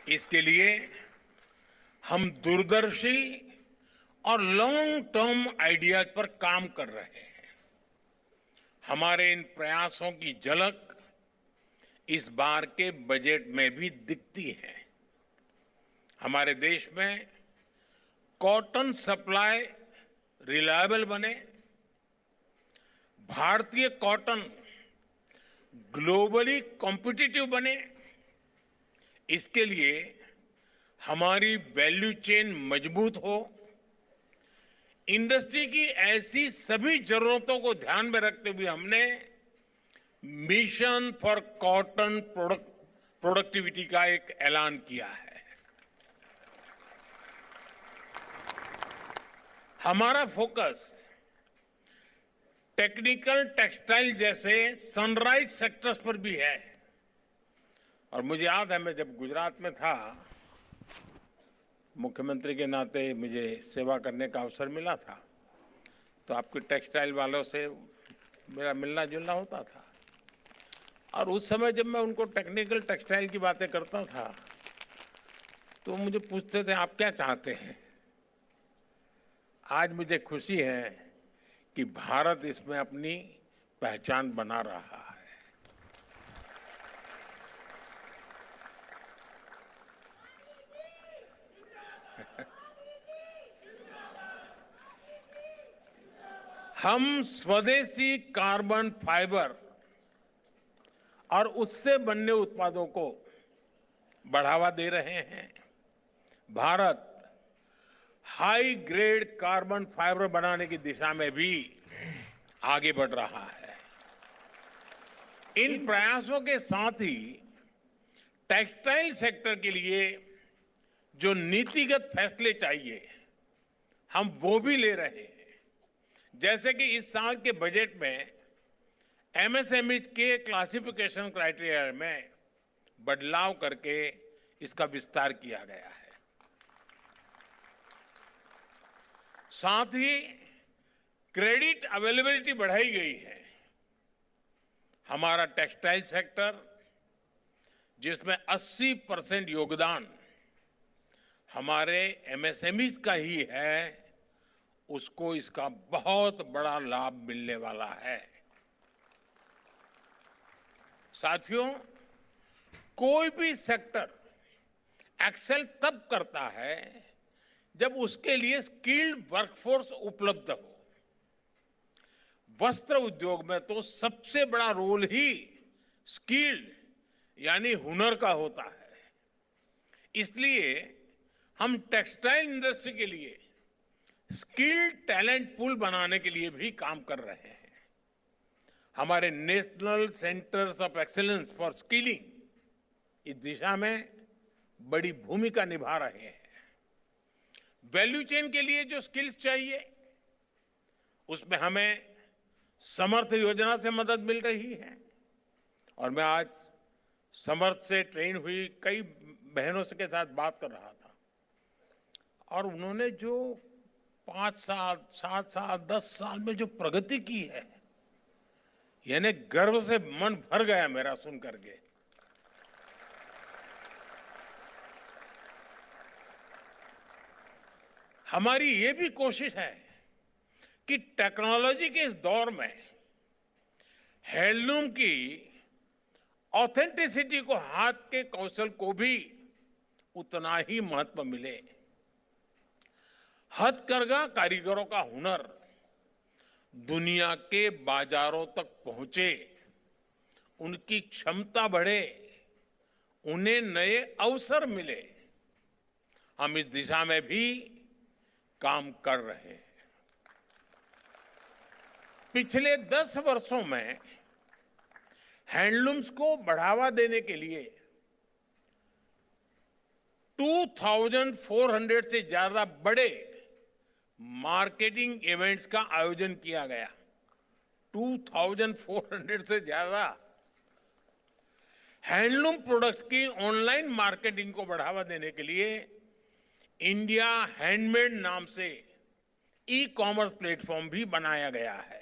इसके लिए हम दूरदर्शी और लॉन्ग टर्म आइडियाज पर काम कर रहे हैं। हमारे इन प्रयासों की झलक इस बार के बजट में भी दिखती है। हमारे देश में कॉटन सप्लाई रिलायबल बने, भारतीय कॉटन ग्लोबली कॉम्पिटिटिव बने, इसके लिए हमारी वैल्यू चेन मजबूत हो। इंडस्ट्री की ऐसी सभी जरूरतों को ध्यान में रखते हुए हमने मिशन फॉर कॉटन प्रोडक्टिविटी का एक ऐलान किया है। हमारा फोकस टेक्निकल टेक्सटाइल जैसे सनराइज सेक्टर्स पर भी है। और मुझे याद है, मैं जब गुजरात में था, मुख्यमंत्री के नाते मुझे सेवा करने का अवसर मिला था, तो आपके टेक्सटाइल वालों से मेरा मिलना जुलना होता था। और उस समय जब मैं उनको टेक्निकल टेक्सटाइल की बातें करता था तो मुझे पूछते थे, आप क्या चाहते हैं। आज मुझे खुशी है कि भारत इसमें अपनी पहचान बना रहा है। हम स्वदेशी कार्बन फाइबर और उससे बनने उत्पादों को बढ़ावा दे रहे हैं। Bharat high grade carbon fibre बनाने की दिशा में भी आगे बढ़ रहा है। इन प्रयासों के साथ ही टेक्सटाइल सेक्टर के लिए जो नीतिगत फैसले चाहिए, हम वो भी ले रहे हैं। जैसे कि इस साल के बजट में एमएसएमई के क्लासिफिकेशन क्राइटेरिया में बदलाव करके इसका विस्तार किया गया है। साथ ही क्रेडिट अवेलेबिलिटी बढ़ाई गई है। हमारा टेक्सटाइल सेक्टर, जिसमें 80% योगदान हमारे एमएसएमई का ही है, उसको इसका बहुत बड़ा लाभ मिलने वाला है। साथियों, कोई भी सेक्टर एक्सेल तब करता है जब उसके लिए स्किल्ड वर्कफोर्स उपलब्ध हो। वस्त्र उद्योग में तो सबसे बड़ा रोल ही स्किल्ड यानी हुनर का होता है। इसलिए हम टेक्सटाइल इंडस्ट्री के लिए स्किल्ड टैलेंट पूल बनाने के लिए भी काम कर रहे हैं। हमारे national centres of excellence for skilling इस दिशा में बड़ी भूमिका निभा रहे हैं। वैल्यू चेन के लिए जो स्किल्स चाहिए, उसमें हमें समर्थ योजना से मदद मिल रही है। और मैं आज समर्थ से ट्रेन हुई कई बहनों के साथ बात कर रहा था, और उन्होंने जो 5 साल, 7 साल, 10 साल में जो प्रगति की है, यानी गर्व से मन भर गया मेरा सुन करके। हमारी ये भी कोशिश है कि टेक्नोलॉजी के इस दौर में हैंडलूम की ऑथेंटिसिटी को, हाथ के कौशल को भी उतना ही महत्व मिले। हथकरघा कारीगरों का हुनर दुनिया के बाजारों तक पहुंचे, उनकी क्षमता बढ़े, उन्हें नए अवसर मिले, हम इस दिशा में भी काम कर रहे हैं। पिछले 10 वर्षों में हैंडलूम्स को बढ़ावा देने के लिए 2400 से ज्यादा बड़े मार्केटिंग इवेंट्स का आयोजन किया गया। 2400 से ज्यादा हैंडलूम प्रोडक्ट्स की ऑनलाइन मार्केटिंग को बढ़ावा देने के लिए इंडिया हैंडमेड नाम से ई कॉमर्स प्लेटफॉर्म भी बनाया गया है।